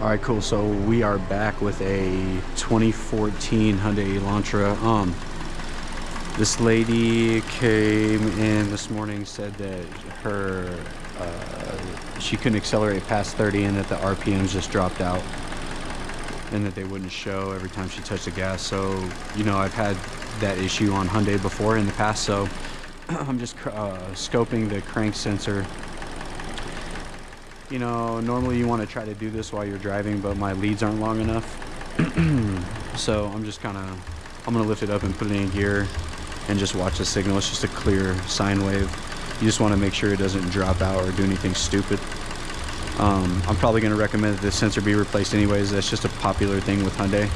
All right, cool. So we are back with a 2014 Hyundai Elantra. This lady came in this morning, said that her she couldn't accelerate past 30 and that the RPMs just dropped out and that they wouldn't show every time she touched the gas. So, you know, I've had that issue on Hyundai before in the past, so I'm just scoping the crank sensor. You know, normally you want to try to do this while you're driving, but my leads aren't long enough. So I'm gonna lift it up and put it in gear and just watch the signal. It's just a clear sine wave. You just want to make sure it doesn't drop out or do anything stupid. I'm probably going to recommend that this sensor be replaced anyways. That's just a popular thing with Hyundai.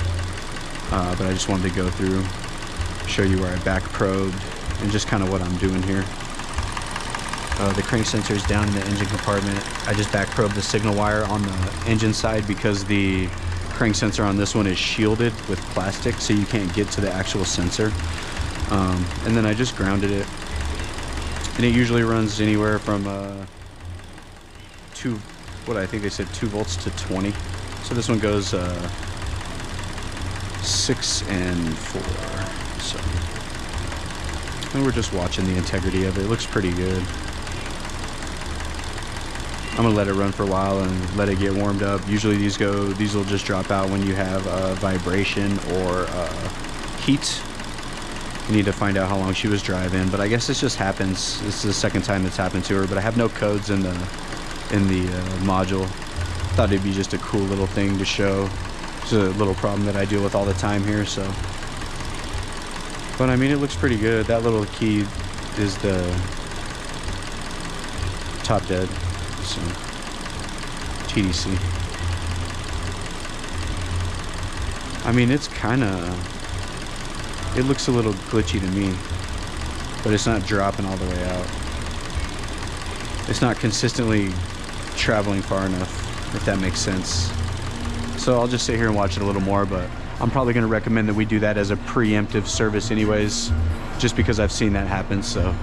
But I just wanted to go through, show you where I back probed and just kind of what I'm doing here. The crank sensor is down in the engine compartment. I just back probed the signal wire on the engine side because the crank sensor on this one is shielded with plastic, so you can't get to the actual sensor. And then I just grounded it. And it usually runs anywhere from I think they said 2 volts to 20. So this one goes 6 and 4. So, and we're just watching the integrity of it. It looks pretty good. I'm gonna let it run for a while and let it get warmed up. Usually these will just drop out when you have vibration or heat. You need to find out how long she was driving, but I guess this just happens. This is the second time it's happened to her, but I have no codes in the module. Thought it'd be just a cool little thing to show. It's a little problem that I deal with all the time here, so. But I mean, it looks pretty good. That little key is the top dead, so TDC. I mean, it's it looks a little glitchy to me, but it's not dropping all the way out. It's not consistently traveling far enough, if that makes sense. So I'll just sit here and watch it a little more, but I'm probably going to recommend that we do that as a preemptive service anyways, just because I've seen that happen. So